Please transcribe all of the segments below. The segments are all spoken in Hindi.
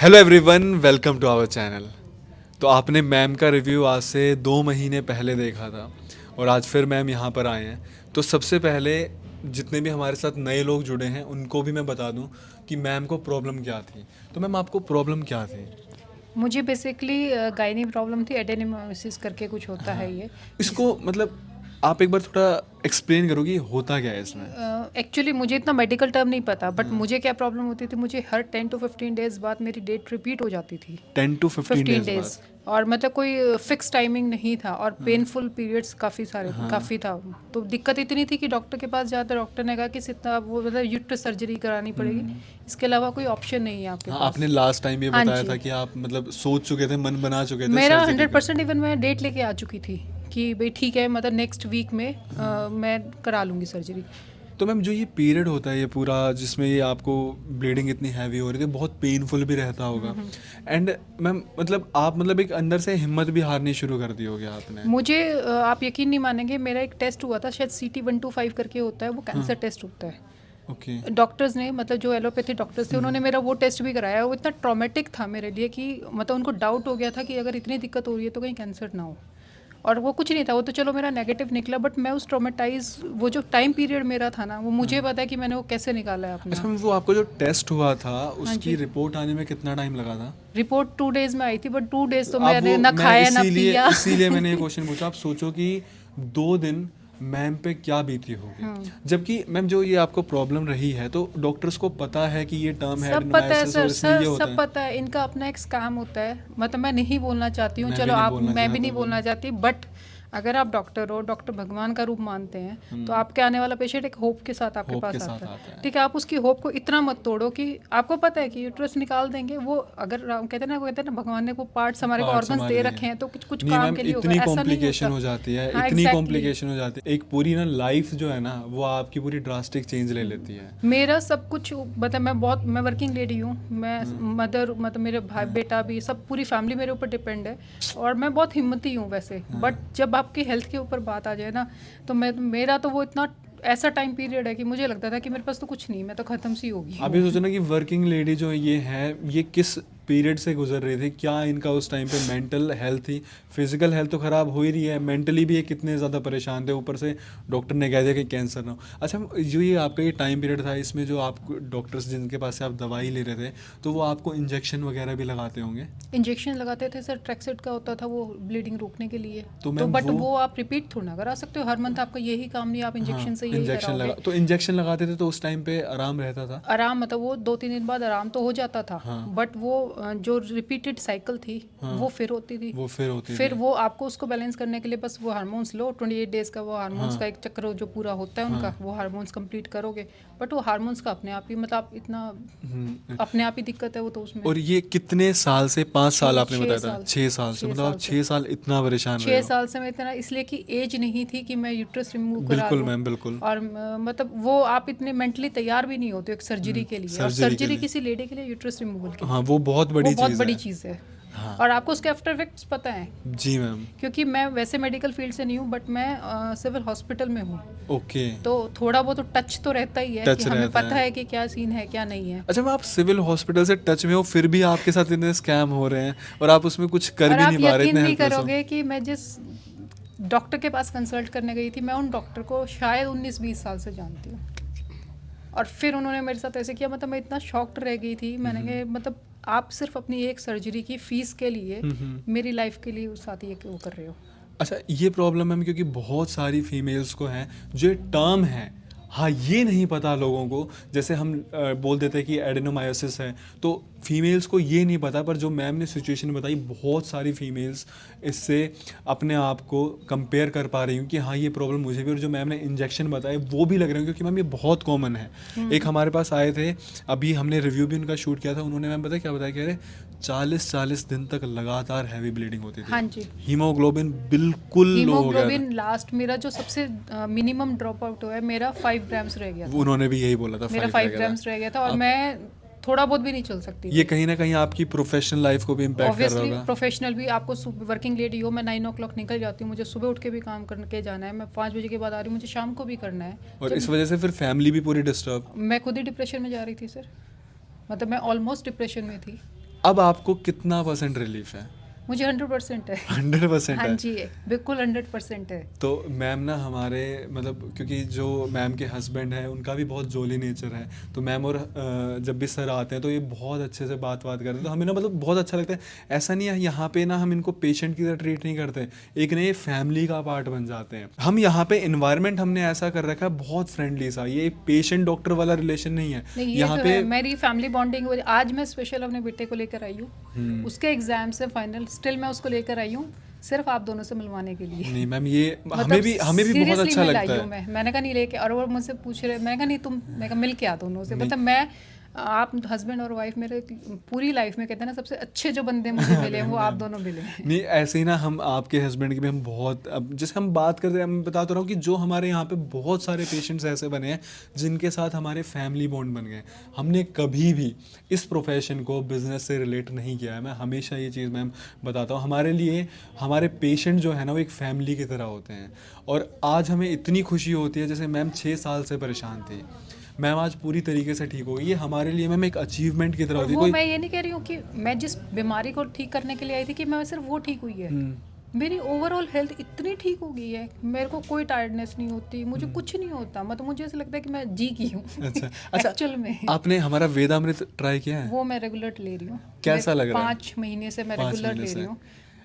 Hello everyone, welcome to our channel. तो आपने मैम का रिव्यू आज से 2 महीने पहले देखा था और आज फिर मैम यहाँ पर आए हैं। तो सबसे पहले जितने भी हमारे साथ नए लोग जुड़े हैं उनको भी मैं बता दूं कि मैम को प्रॉब्लम क्या थी। तो मैम आपको प्रॉब्लम क्या थी? मुझे बेसिकली गायनी प्रॉब्लम थी, एडेनोमायोसिस करके कुछ होता है ये। इसको मतलब आप एक बार थोड़ा एक्सप्लेन करोगी होता क्या है इसमें? एक्चुअली मुझे इतना मेडिकल टर्म नहीं पता, बट मुझे क्या प्रॉब्लम होती थी, मुझे हर 10 to 15 डेज बाद मेरी डेट रिपीट हो जाती थी। 10 to 15 15 डेज बाद? डेज और मतलब कोई फिक्स टाइमिंग नहीं था और पेनफुल पीरियड्स काफ़ी था। तो दिक्कत इतनी थी कि डॉक्टर के पास जाकर डॉक्टर ने कहा कि इतना वो मतलब यूट्रस सर्जरी करानी पड़ेगी, इसके अलावा कोई ऑप्शन नहीं है आपके हाँ, पास। आपने लास्ट टाइम ये हाँ बताया था जी, कि आप मतलब सोच चुके थे, मन बना चुके थे मेरा सर्जरी का। 100% इवन मैं डेट लेके आ चुकी थी कि भाई ठीक है, मतलब नेक्स्ट वीक में मैं करा लूँगी सर्जरी। तो मैम जो ये पीरियड होता है ये पूरा जिसमें ये आपको ब्लीडिंग इतनी हैवी हो रही थी, बहुत पेनफुल भी रहता होगा। एंड मैम मतलब आप मतलब एक अंदर से हिम्मत भी हारनी शुरू कर दी होगी आपने। मुझे आप यकीन नहीं मानेंगे, मेरा एक टेस्ट हुआ था, शायद CT 125 करके होता है, वो कैंसर टेस्ट होता है। ओके। डॉक्टर्स ने मतलब जो एलोपैथी डॉक्टर्स थे उन्होंने मेरा वो टेस्ट भी कराया। वो इतना ट्रॉमेटिक था मेरे लिए कि मतलब उनको डाउट हो गया था कि अगर इतनी दिक्कत हो रही है तो कहीं कैंसर ना हो। और वो कुछ नहीं था, वो तो चलो मेरा नेगेटिव निकला, बट मैं उस ट्रॉमेटाइज वो जो टाइम पीरियड मेरा था ना, वो मुझे पता है कि मैंने वो कैसे निकाला है अच्छा अपना। मैम, वो आपको जो टेस्ट हुआ था हाँ उसकी जी, रिपोर्ट आने में कितना टाइम लगा था? रिपोर्ट 2 डेज में आई थी, बट 2 डेज तो आप मैंने वो ना मैं खाया ना इसीलिए पिया। इसीलिए मैंने ये क्वेश्चन पूछा। आप सोचो कि 2 दिन मैम पे क्या बीती होगी, जबकि मैम जो ये आपको प्रॉब्लम रही है तो डॉक्टर्स को पता है कि ये टर्म है सब पता है एडेनोमायोसिस सर, और इसमें ये होता सब है। पता है। इनका अपना एक स्कैम होता है, मतलब मैं नहीं बोलना चाहती हूँ, मैं भी चलो नहीं आप, बोलना मैं भी नहीं चाहता बोलना मैम। चाहती, बट अगर आप डॉक्टर हो, डॉक्टर भगवान का रूप मानते हैं, तो आपके आने वाला पेशेंट एक होप के साथ आपके होप के पास साथ आता है। आता है। ठीक है, आप उसकी होप को इतना मत तोड़ो कि आपको पता है कि यूट्रस निकाल देंगे वो। अगर कहते हैं ना भगवान ने वो पार्ट्स हमारे को पार्ट्स ऑर्गन्स हमारे दे लिए रखे हैं तो कुछ कुछ नहीं काम मैम, के लिए होगा, इतनी ऐसा नहीं कॉम्प्लिकेशन होता। हो जाती है, हाँ इतनी एग्जैक्टली। कॉम्प्लिकेशन हो जाती है, एक पूरी ना लाइफ जो है ना वो आपकी पूरी ड्रास्टिक चेंज ले लेती है। मेरा सब कुछ मतलब मैं वर्किंग लेडी हूँ, मैं मदर, मतलब मेरे भाई बेटा भी, सब पूरी फैमिली मेरे ऊपर डिपेंड है। और मैं बहुत हिम्मती हूँ वैसे, बट जब आपकी हेल्थ के ऊपर बात आ जाए ना, तो मेरा तो वो इतना ऐसा टाइम पीरियड है कि मुझे लगता था कि मेरे पास तो कुछ नहीं, मैं तो ख़त्म सी होगी आप हूँ। ये सोचो ना कि वर्किंग लेडी जो ये है ये किस पीरियड से गुजर रही थी, क्या इनका उस टाइम पे मेंटल हेल्थ थी। फिजिकल हेल्थ तो ख़राब हो ही रही है, मेंटली भी ये कितने ज़्यादा परेशान थे, ऊपर से डॉक्टर ने कह दिया कि कैंसर ना हो। अच्छा, जो ये आपका ये टाइम पीरियड था इसमें जो आप डॉक्टर्स जिनके पास से आप दवाई ले रहे थे तो वो आपको इंजेक्शन वगैरह भी लगाते होंगे? इंजेक्शन लगाते थे सर, ट्रैक्सेट का होता था वो ब्लीडिंग रोकने के लिए। तो तो मैम बट वो वो आप रिपीट थोड़ा ना करा सकते हो, हर मंथ आपका यही काम नहीं, आप हाँ, इंजेक्शन से यही इंजेक्शन लगा कराओगे। तो इंजेक्शन लगाते थे तो उस टाइम पे आराम रहता था? आराम मतलब वो 2-3 दिन बाद आराम तो हो जाता था, हाँ। बट वो जो रिपीटेड साइकिल थी हाँ, वो फिर होती थी। वो फिर होती फिर थी। वो आपको उसको बैलेंस करने के लिए बस वो हार्मोन्स लो, 28 डेज का वो हार्मोन्स हाँ। का एक चक्र जो पूरा होता है हाँ। उनका, वो हार्मोन्स कंप्लीट करोगे। बट वो हार्मोन्स का अपने आप ही मतलब आप इतना हम्म। अपने आप ही दिक्कत है वो तो उसमें। और ये कितने साल से? 5 साल छः आपने छः बताया था, साल 6 साल से, छः मतलब आप साल से 6 साल इतना परेशान रहे 6 हो? साल से मैं इतना, इसलिए कि एज नहीं थी कि मैं यूट्रस रिमूव करा बिल्कुल लूँ। मैम, बिल्कुल। और मतलब वो आप इतने मेंटली तैयार भी नहीं होते एक सर्जरी के लिए, और सर्जरी के सर्जरी लिए। किसी लेडी के लिए, यूट्रस रिमूवल के हाँ, लिए वो बहुत वो बड़ी बहुत चीज़ बड़ी है। चीज़ है। हाँ। और आपको उसके आफ्टर इफेक्ट्स पता है, जी मैम। क्योंकि मैं वैसे मेडिकल फील्ड से नहीं हूँ, बट मैं सिविल हॉस्पिटल में हूँ। ओके। तो थोड़ा बहुत तो टच तो रहता ही है कि टच हमें रहता पता है। है कि क्या सीन है क्या नहीं है। अच्छा मैम, आप सिविल हॉस्पिटल से टच में हो फिर भी आपके साथ इतने स्कैम हो रहे हैं और आप उसमें कुछ कर और भी नहीं आप पा रहे, यकीन इतने नहीं हेल्पलेस हो। करोगे कि मैं जिस डॉक्टर के पास कंसल्ट करने गई थी, मैं उन डॉक्टर को शायद 19-20 साल से जानती हूँ। और फिर उन्होंने मेरे साथ ऐसे किया, मतलब मैं इतना शॉक्ड रह गई थी। मैंने कहा मतलब आप सिर्फ अपनी एक सर्जरी की फीस के लिए मेरी लाइफ के लिए उस साथ ये वो कर रहे हो। अच्छा, ये प्रॉब्लम है क्योंकि बहुत सारी फीमेल्स को है जो ये टर्म है, हाँ ये नहीं पता लोगों को। जैसे हम बोल देते हैं कि एडेनोमायोसिस है, तो फीमेल्स को ये नहीं पता, पर जो मैम ने सिचुएशन बताई बहुत सारी फीमेल्स इससे अपने आप को कंपेयर कर पा रही हूँ कि हाँ ये प्रॉब्लम मुझे भी, और जो मैम ने इंजेक्शन बताए वो भी लग रहे हैं क्योंकि मैम ये बहुत कॉमन है। एक हमारे पास आए थे, अभी हमने रिव्यू भी उनका शूट किया था, उन्होंने मैम बताया क्या बताया, कह रहे 40-40 दिन तक लगातार हैवी ब्लीडिंग होती हाँ थी, जी, हीमोग्लोबिन बिल्कुल लो हो गया था। हीमोग्लोबिन लास्ट मेरा जो सबसे मिनिमम ड्रॉप आउट हुआ है, मेरा 5 ग्राम्स रह गया था। उन्होंने भी यही बोला था, मेरा 5 रह 5 गया था। ग्राम्स रह गया था, और अब मैं थोड़ा बहुत भी नहीं चल सकती ये थी। कहीं ना कहीं आपकी प्रोफेशनल लाइफ को भी इम्पैक्ट कर रहा ऑब्वियसली होगा। प्रोफेशनल भी, आपको वर्किंग लेडी हो, मैं 9 o'clock निकल जाती हूँ, मुझे सुबह उठ के भी काम करके जाना है, मैं 5 बजे के बाद आ रही हूँ, मुझे शाम को भी करना है। और इस जब वजह से फिर फैमिली भी पूरी डिस्टर्ब। मैं खुद ही डिप्रेशन में जा रही थी सर, मतलब मैं ऑलमोस्ट डिप्रेशन में थी। अब आपको कितना परसेंट रिलीफ है? मुझे 100% है। 100% हाँ है। जी, बिल्कुल 100% है। तो मैम ना हमारे मतलब क्योंकि जो मैम के हस्बैंड हैं उनका भी बहुत जोली नेचर है, तो मैम और जब भी सर आते हैं तो ये बहुत अच्छे से बात करते हैं, तो हमें ना मतलब बहुत अच्छा लगता है। ऐसा नहीं है यहाँ पे ना हम इनको पेशेंट की तरह ट्रीट नहीं करते, एक नए फैमिली का पार्ट बन जाते हैं हम। यहाँ पे इन्वायरमेंट हमने ऐसा कर रखा है बहुत फ्रेंडली सा, ये पेशेंट डॉक्टर वाला रिलेशन नहीं है नहीं, ये यहाँ तो पे। है, मेरी फैमिली बॉन्डिंग आज मैं स्पेशल अपने बेटे को लेकर आई हूँ, उसके एग्जाम से फाइनल स्टिल मैं उसको लेकर आई हूँ सिर्फ आप दोनों से मिलवाने के लिए। नहीं मैम, ये मतलब हमें भी बहुत seriously अच्छा मैं लगता लाई है। हूँ मैंने कहा नहीं लेके, और वो मुझसे पूछ रहे, मैंने कहा नहीं मैं कहा मिल के आ दोनों से। नहीं। मतलब मैं आप हस्बैंड और वाइफ मेरे पूरी लाइफ में कहते हैं ना सबसे अच्छे जो बंदे मुझे मिले हैं वो आप दोनों मिले हैं। नहीं ऐसे ही ना हम आपके हस्बैंड की भी हम बहुत, अब जैसे हम बात करते हैं, मैं बताता रहा हूँ कि जो हमारे यहाँ पे बहुत सारे पेशेंट्स ऐसे बने हैं जिनके साथ हमारे फैमिली बॉन्ड बन गए। हमने कभी भी इस प्रोफेशन को बिजनेस से रिलेट नहीं किया है। मैं हमेशा ये चीज़ मैम बताता हूँ, हमारे लिए हमारे पेशेंट जो है ना वो एक फैमिली की तरह होते हैं। और आज हमें इतनी खुशी होती है, जैसे मैम 6 साल से परेशान थी, मैम आज पूरी तरीके से ठीक हो गई। ये हमारे लिए मैम एक अचीवमेंट की तरह और होती है। वो कोई मैं ये नहीं कह रही हूँ कि मैं जिस बीमारी को ठीक करने के लिए आई थी कि मैं सिर्फ वो ठीक हुई है, मेरी ओवरऑल हेल्थ इतनी ठीक हो गई है, मेरे को कोई टायर्डनेस नहीं होती, मुझे कुछ नहीं होता। मतलब मुझे ऐसा लगता है कि मैं जी की हूँ। अच्छा एक्चुअल में आपने हमारा वेदामृत ट्राई किया है? वो मैं रेगुलर ले रही हूँ। कैसा लग रहा है? 5 महीने से मैं 5 रेगुलर महीने ले से। रही हूँ।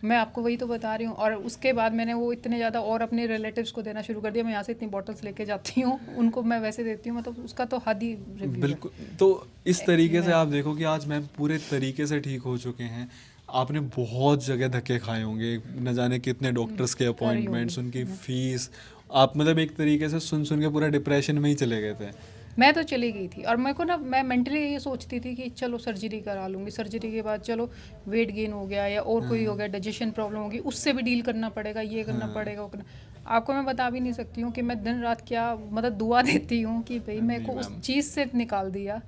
मैं आपको वही तो बता रही हूँ। और उसके बाद मैंने वो इतने ज़्यादा और अपने रिलेटिव्स को देना शुरू कर दिया। मैं यहाँ से इतनी बॉटल्स लेके जाती हूँ, उनको मैं वैसे देती हूँ। मतलब उसका तो हद ही रिव्यू है। बिल्कुल। तो इस तरीके से आप देखो कि आज मैम पूरे तरीके से ठीक हो चुके हैं। आपने बहुत जगह धक्के खाए होंगे, न जाने कितने डॉक्टर्स के करी अपॉइंटमेंट्स, होगी। उनकी फीस, आप मतलब एक तरीके से सुन सुन के पूरा डिप्रेशन में ही चले गए थे। मैं तो चली गई थी और मेरे को ना, मैं मेंटली ये सोचती थी कि चलो सर्जरी करा लूँगी, सर्जरी के बाद चलो वेट गेन हो गया या और कोई हो गया, डाइजेशन प्रॉब्लम होगी, उससे भी डील करना पड़ेगा, ये करना पड़ेगा, वो करना। आपको मैं बता भी नहीं सकती हूँ कि मैं दिन रात क्या मतलब दुआ देती हूँ कि भाई मेरे को उस चीज़ से निकाल दिया।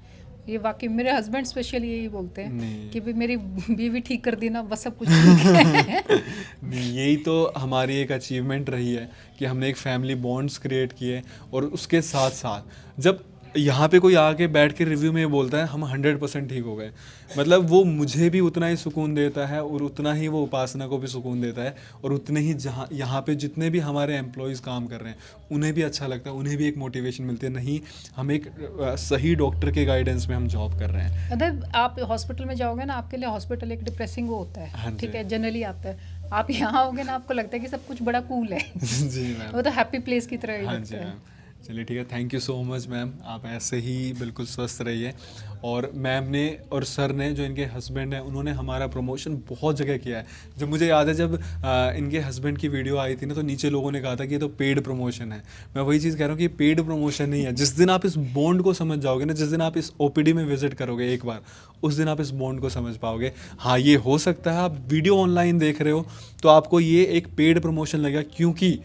ये वाकई मेरे हस्बैंड स्पेशली यही बोलते हैं नहीं। कि भाई मेरी बीवी ठीक कर दी ना, बस सब कुछ ठीक है। नहीं, यही तो हमारी एक अचीवमेंट रही है कि हमने एक फैमिली बॉन्ड्स क्रिएट किए। और उसके साथ साथ जब यहाँ पे कोई आके बैठ के रिव्यू में ये बोलता है हम 100% ठीक हो गए, मतलब वो मुझे भी उतना ही सुकून देता है और उतना ही वो उपासना को भी सुकून देता है। और उतने ही जहाँ यहाँ पे जितने भी हमारे एम्प्लॉयज़ काम कर रहे हैं उन्हें भी अच्छा लगता है, उन्हें भी एक मोटिवेशन मिलती है, नहीं हम एक सही डॉक्टर के गाइडेंस में हम जॉब कर रहे हैं। मतलब आप हॉस्पिटल में जाओगे ना, आपके लिए हॉस्पिटल एक डिप्रेसिंग वो होता हाँ है, जी। ठीक है, जनरली आता है। आप यहाँ आओगे ना, आपको लगता है कि सब कुछ बड़ा कूल है। जी मैम। वो तो हैप्पी प्लेस की तरह ही हाँ लगता जी है। मैम। चलिए ठीक है, thank you so much ma'am, आप ऐसे ही बिल्कुल स्वस्थ रहिए। और मैम ने और सर ने, जो इनके हस्बैंड हैं, उन्होंने हमारा प्रमोशन बहुत जगह किया है। जब मुझे याद है जब इनके हस्बैंड की वीडियो आई थी ना, तो नीचे लोगों ने कहा था कि ये तो पेड प्रमोशन है। मैं वही चीज़ कह रहा हूँ कि ये पेड प्रमोशन नहीं है। जिस दिन आप इस बॉन्ड को समझ जाओगे ना, जिस दिन आप इस ओपीडी में विजिट करोगे एक बार, उस दिन आप इस बॉन्ड को समझ पाओगे। हाँ, ये हो सकता है आप वीडियो ऑनलाइन देख रहे हो तो आपको ये एक पेड प्रमोशन लगेगा, क्योंकि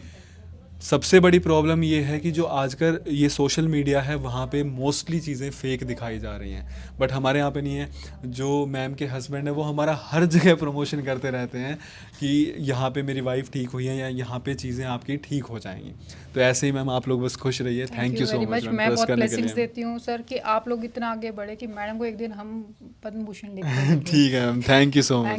सबसे बड़ी प्रॉब्लम ये है कि जो आजकल ये सोशल मीडिया है वहाँ पे मोस्टली चीज़ें फेक दिखाई जा रही हैं, बट हमारे यहाँ पे नहीं है। जो मैम के हस्बैंड है वो हमारा हर जगह प्रमोशन करते रहते हैं कि यहाँ पे मेरी वाइफ ठीक हुई है या यहाँ पे चीज़ें आपकी ठीक हो जाएंगी। तो ऐसे ही मैम आप लोग बस खुश रहिए। Thank you so very much ma'am, मैं ट्रस्ट बहुत करने के ब्लेसिंग्स लिए। देती हूँ सर कि आप लोग इतना आगे बढ़े कि मैडम को एक दिन हम पद्म भूषण लेकर ठीक है ma'am, thank you so much.